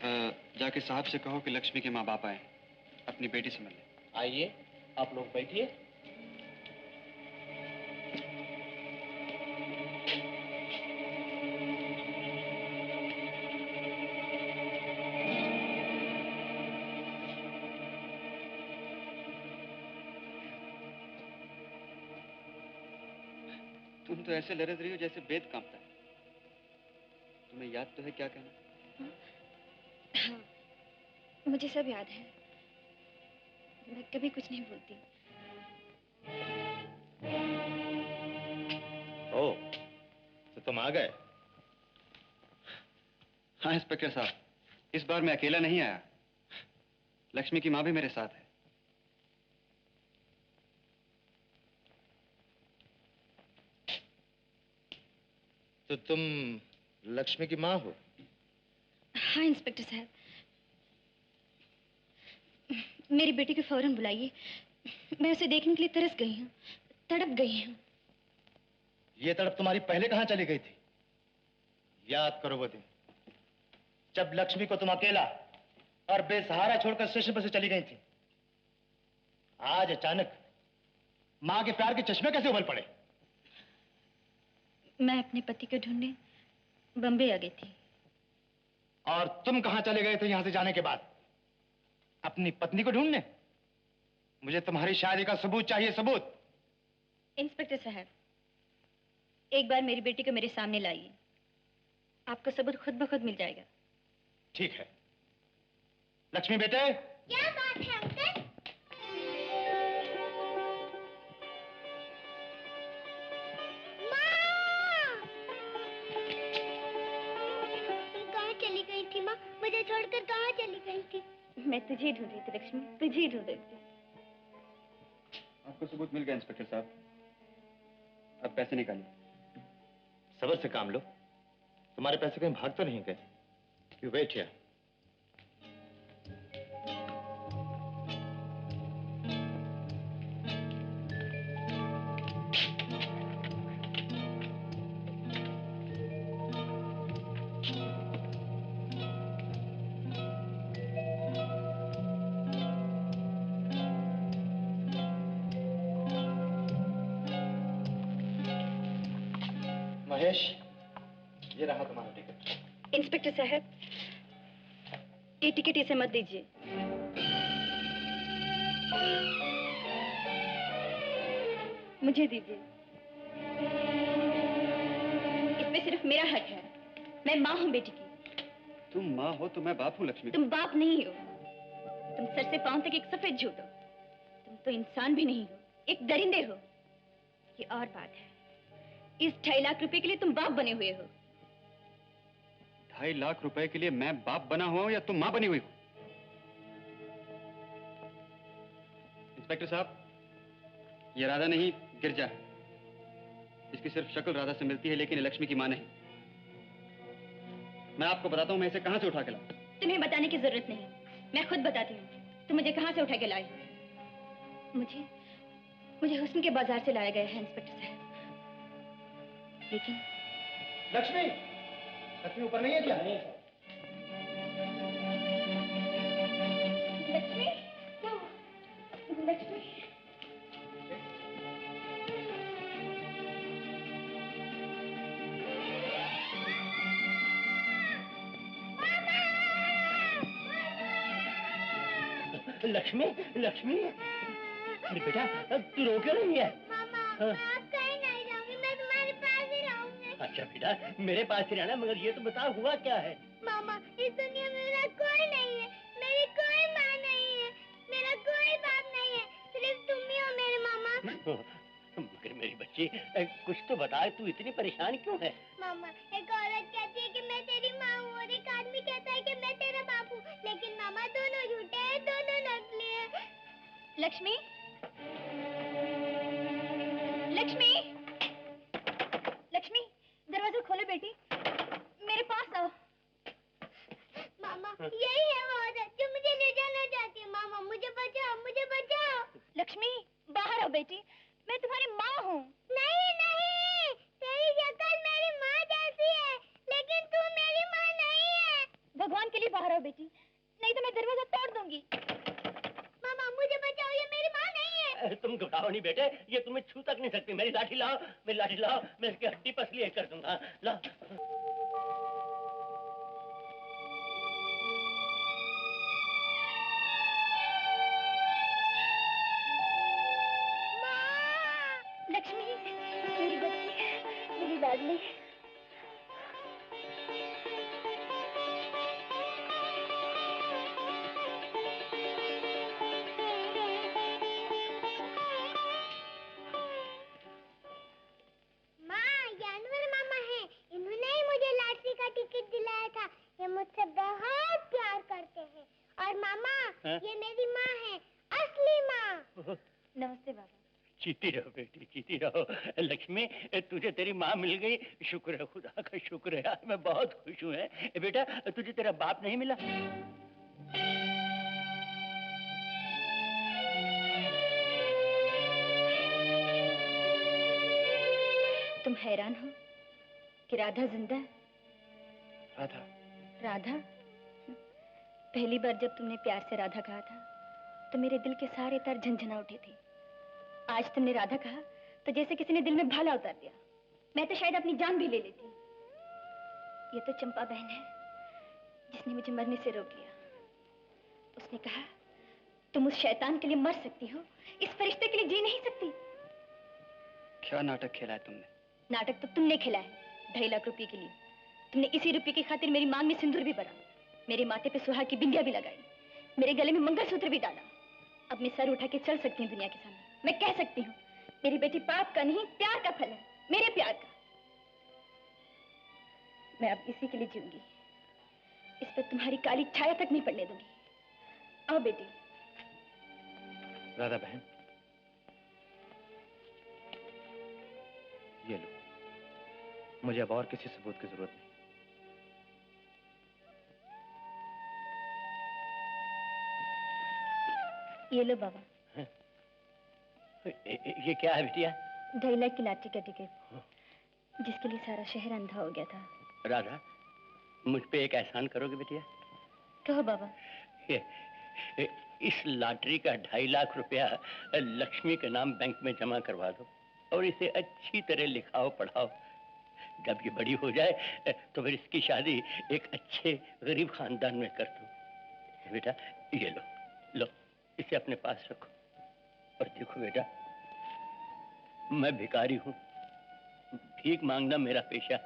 जाके साहब से कहो कि लक्ष्मी के माँ बाप आए, अपनी बेटी से मिलने। आइए, आप लोग बैठिए। तुम तो ऐसे लरज रही हो जैसे बेद कांपता है। तुम्हें याद तो है क्या कहना? हाँ, मुझे सब याद है। मैं कभी कुछ नहीं भूलती। ओह, तो तुम आ गए? हाँ इंस्पेक्टर साहब, इस बार मैं अकेला नहीं आया। लक्ष्मी की माँ भी मेरे साथ है। तो तुम लक्ष्मी की माँ हो? हाँ इंस्पेक्टर साहब, मेरी बेटी को फौरन बुलाइए। मैं उसे देखने के लिए तरस गई हूँ, तड़प गई हूँ। ये तड़प तुम्हारी पहले कहाँ चली गई थी? याद करो वो दिन जब लक्ष्मी को तुम अकेला और बेसहारा छोड़कर स्टेशन पर से चली गई थी। आज अचानक माँ के प्यार के चश्मे कैसे उबल पड़े? मैं अपने पति को ढूंढने बम्बई आ गई थी। और तुम कहाँ चले गए थे यहां से जाने के बाद? अपनी पत्नी को ढूंढने? मुझे तुम्हारी शादी का सबूत चाहिए, सबूत। इंस्पेक्टर साहब, एक बार मेरी बेटी को मेरे सामने लाइए, आपको सबूत खुद ब खुद मिल जाएगा। ठीक है। लक्ष्मी बेटे। क्या बात है अंकल? माँ! तुम कहाँ चली गई थी माँ? मुझे छोड़कर कहाँ चली गई थी? मैं तुझे ढूंढ रही थी लक्ष्मी, तुझे ढूंढ रही थी। आपको सबूत मिल गया इंस्पेक्टर साहब। अब पैसे निकालिए। सब्र से काम लो। तुम्हारे पैसे कहीं भाग तो नहीं गए? You wait here. महेश, ये रहा तुम्हारा टिकट। इंस्पेक्टर साहब, ये टिकट इसे मत दीजिए। मुझे दीजिए। इसमें सिर्फ मेरा हक है। मैं माँ हूँ बेटी की। तुम माँ हो तो मैं बाप हूँ लक्ष्मी। तुम बाप नहीं हो। तुम सर से पांव तक एक सफेद झूठ हो। तुम तो इंसान भी नहीं हो, एक दरिंदे हो। ये और बात है, इस 2.5 लाख रुपए के लिए तुम बाप बने हुए हो। 2.5 लाख रुपए के लिए मैं बाप बना हुआ हूं या तुम मां बनी हुई हो? इंस्पेक्टर साहब, ये राधा नहीं, गिरजा है। इसकी सिर्फ शक्ल राधा से मिलती है, लेकिन ये लक्ष्मी की मां नहीं। मैं आपको बताता हूं मैं इसे कहां से उठा के लाऊं। तुम्हें बताने की जरूरत नहीं, मैं खुद बताती हूँ। तुम मुझे कहां से उठा के लाए? मुझे हुस्न के बाजार से लाया गया है इंस्पेक्टर साहब। लेकिन लक्ष्मी, लक्ष्मी ऊपर नहीं है क्या? लक्ष्मी, लक्ष्मी। लक्ष्मी, लक्ष्मी, अरे बेटा तू रो क्यों रही है? मामा, मैं अब कहीं नहीं जाऊंगी, मैं तुम्हारे पास ही रहूंगी। अच्छा बेटा, मेरे पास ही रहना, मगर ये तो बता हुआ क्या है? मामा, इस दुनिया में मेरा कोई नहीं है, मेरी कोई माँ नहीं है, मेरा कोई बाप नहीं है, सिर्फ तुम ही हो मेरे मामा। मगर मेरी बच्ची, कुछ तो बता, तू इतनी परेशान क्यों है? मामा, एक औरत कहती है कि मैं तेरी माँ हूँ और एक आदमी कहता है कि मैं तेरा बाप हूँ, लेकिन मामा दोनों झूठे हैं, दोनों नकली हैं। लक्ष्मी, लक्ष्मी, लक्ष्मी, दरवाजा खोलो बेटी, मेरे पास आओ। मामा, यही है वो औरत जो मुझे ले जाना चाहती है। मामा, मुझे बचाओ, मुझे बचाओ। लक्ष्मी, बाहर आओ बेटी, मैं तुम्हारी माँ हूँ। नहीं नहीं, तेरी शक्ल मेरी माँ जैसी है, लेकिन तू मेरी माँ नहीं है। भगवान के लिए बाहर आओ जाओ बेटी, नहीं तो मैं दरवाजा तोड़ दूंगी। मामा मुझे बचाओ, ये मेरी माँ नहीं है। तुम घबराओ नहीं बेटे, ये तुम्हें छू तक नहीं सकती। मेरी लाठी लाओ, मेरी लाठी लाओ, मैं इसकी हड्डी पसली एक कर दूंगा। लाओ। लक्ष्मी, मेरी बच्ची, मेरी लाडली। मुझसे बहुत प्यार करते हैं। और मामा ये मेरी माँ है, असली माँ। नमस्ते बाबा। जीती रहो बेटी, जीती रहो। लक्ष्मी, तुझे तेरी माँ मिल गई, शुक्र है, खुदा का शुक्र है। आज मैं बहुत खुश हूँ। बेटा, तुझे तेरा बाप नहीं मिला? तुम हैरान हो कि राधा जिंदा है? राधा? राधा? पहली बार जब तुमने प्यार से राधा कहा था तो मेरे दिल के सारे तार झंझना उठे थे। आज तुमने राधा कहा तो जैसे किसी ने दिल में भाला उतार दिया। मैं तो शायद अपनी जान भी ले लेती। ये तो चंपा बहन है जिसने मुझे मरने से रोक लिया। उसने कहा तुम उस शैतान के लिए मर सकती हो, इस फरिश्ते के लिए जी नहीं सकती। क्या नाटक खेला है तुमने? नाटक तो तुमने खेला है 2.5 लाख रुपए के लिए। तुमने इसी रुपये की खातिर मेरी मांग में सिंदूर भी भरा, मेरे माथे पे सुहाग की बिंदिया भी लगाई, मेरे गले में मंगलसूत्र भी डाला। अब मैं सर उठा के चल सकती हूँ दुनिया के सामने। मैं कह सकती हूँ मेरी बेटी पाप का नहीं प्यार का फल है, मेरे प्यार का। मैं अब इसी के लिए जीऊंगी, इस पर तुम्हारी काली छाया तक नहीं पड़ने दूंगी। आओ बेटी। राधा बहन, ये लो, मुझे अब और किसी सबूत की जरूरत नहीं। ये लो बाबा। ये क्या है बिटिया? 2.5 लाख की लॉटरी का टिकट, जिसके लिए सारा शहर अंधा हो गया था। राधा, मुझ पे एक एहसान करोगे बिटिया? कहो बाबा। इस लॉटरी का 2.5 लाख रुपया लक्ष्मी के नाम बैंक में जमा करवा दो और इसे अच्छी तरह लिखाओ पढ़ाओ। जब ये बड़ी हो जाए तो फिर इसकी शादी एक अच्छे गरीब खानदान में कर दो। बेटा ये लो, लो इसे अपने पास रखो। और देखो बेटा, मैं भिखारी हूँ, भीख मांगना मेरा पेशा।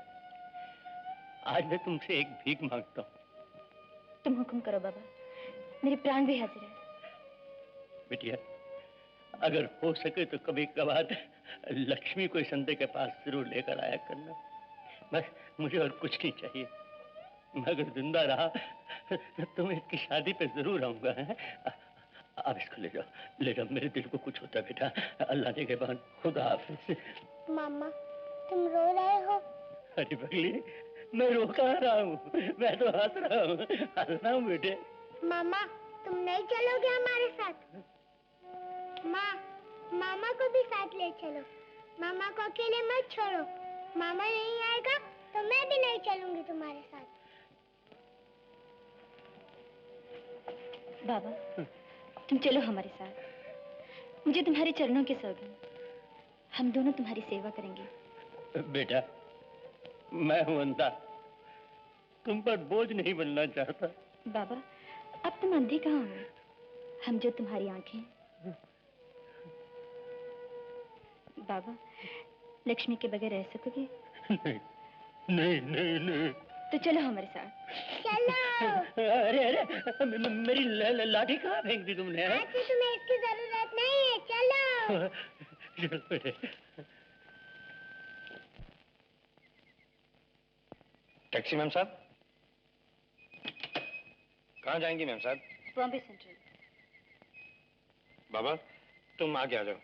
आज मैं तुमसे एक भीख मांगता हूँ। तुम हुक्म करो बाबा, मेरे प्राण भी हाजिर है। बिटिया, अगर हो सके तो कभी कभार लक्ष्मी को इस अंधे के पास जरूर लेकर आया करना। बस मुझे और कुछ नहीं चाहिए। मैं अगर जिंदा रहा तो मैं इसकी शादी पे जरूर आऊंगा। आप इसको ले जाओ, ले जाओ। मेरे दिल को कुछ होता है बेटा, अल्लाह ने के बाद। खुदा हाफिज। मामा तुम रो रहे हो? अरे बगली, मैं रो कहाँ रहा हूँ, मैं तो हंस रहा हूँ। हंसना हूँ बेटे। मामा तुम नहीं चलोगे हमारे साथ? माँ, मामा को भी साथ ले चलो। मामा को अकेले मत छोड़ो। मामा नहीं आएगा तो मैं भी नहीं चलूंगी तुम्हारे साथ। बाबा तुम चलो हमारे साथ, मुझे तुम्हारे चरणों की सौगंध। हम दोनों तुम्हारी सेवा करेंगे। बेटा, मैं हूं अंधा, तुम पर बोझ नहीं बनना चाहता। बाबा अब तुम अंधे कहाँ हो, हम जो तुम्हारी आंखें। बाबा लक्ष्मी के बगैर रह सकोगे? नहीं नहीं नहीं नहीं। तो चलो हमारे साथ। चलो। अरे अरे, मेरी लाठी कहाँ फेंक दी तुमने? आज से तुम्हें इसकी जरूरत नहीं है, चलो। चलो बेटे। टैक्सी मैम साहब? कहाँ जाएंगी मैम साहब? बॉम्बे सेंट्रल। बाबा तुम आगे आ जाओ।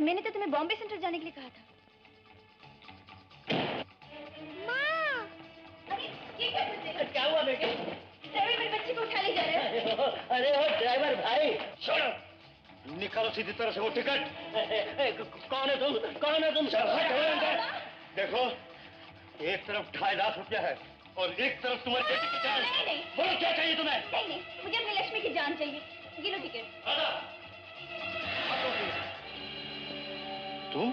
मैंने तो तुम्हें बॉम्बे सेंट्रल जाने के लिए कहा था। माँ! अरे ये क्या करते हो? क्या हुआ बेटे? ड्राइवर मेरे बच्चे को उठा ले जा रहे हैं। अरे ओ ड्राइवर भाई, छोड़ो, निकालो सीधी तरह से वो टिकट। कौन है तुम? कौन है तुम? देखो, एक तरफ 2.5 लाख रुपया है और एक तरफ तुम्हारी बेटी की जान। नहीं। बोलो क्या चाहिए तुम्हें? नहीं, मुझे अपनी लक्ष्मी की जान चाहिए। ये लो टिकट। तुम?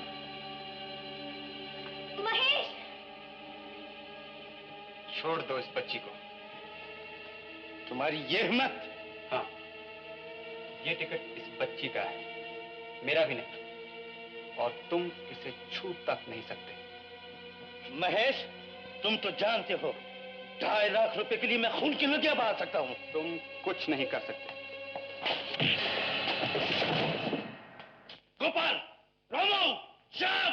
महेश! छोड़ दो इस बच्ची को। तुम्हारी ये हिम्मत? हाँ, ये टिकट इस बच्ची का है, मेरा भी नहीं। और तुम इसे छू तक नहीं सकते। महेश, तुम तो जानते हो 2.5 लाख रुपए के लिए मैं खून की नदियां बहा सकता हूँ। तुम कुछ नहीं कर सकते। गोपाल, रामू, श्याम!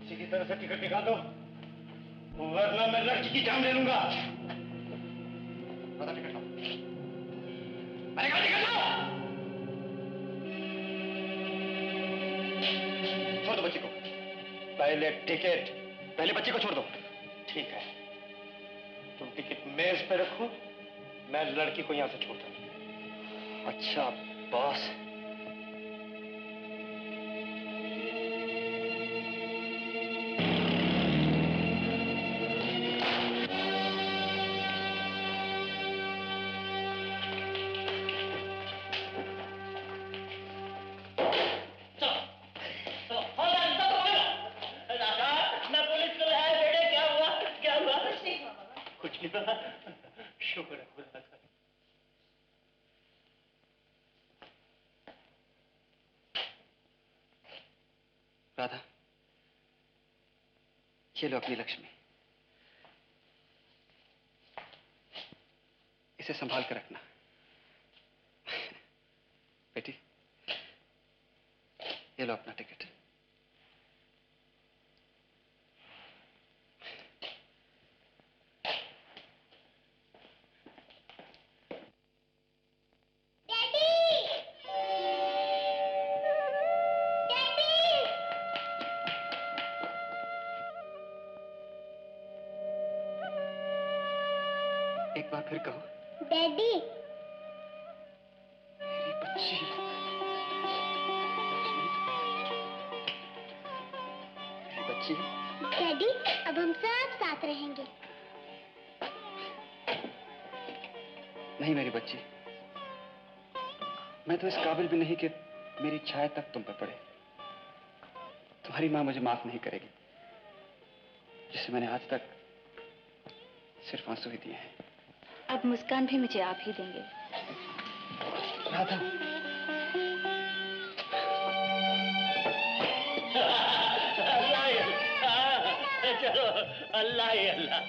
इसी तरह से टिकट निकाल दो, वरना मैं लड़की की जान ले लूंगा। बता टिकट लो। मैंने कहा टिकट लो। छोड़ दो बच्ची को। पहले टिकट। पहले बच्ची को छोड़ दो। ठीक है, तुम टिकट मेज पे रखो, मैं लड़की को यहां से छोड़ता हूं। अच्छा बॉस। शुक्र है खुदा का। राधा, ये लो अपनी लक्ष्मी, इसे संभाल कर रखना। बेटी, ये लो अपना टिकट। एक बार फिर कहो। डैडी। मेरी बच्ची। मेरी बच्ची। डैडी, अब हम सब साथ रहेंगे। नहीं मेरी बच्ची, मैं तो इस काबिल भी नहीं कि मेरी छाया तक तुम पर पड़े। तुम्हारी माँ मुझे माफ नहीं करेगी, जिसे मैंने आज तक सिर्फ आंसू ही दिए हैं। अब मुस्कान भी मुझे आप ही देंगे। राधा। अल्लाह ही अल्लाह, चलो अल्लाह ही अल्लाह।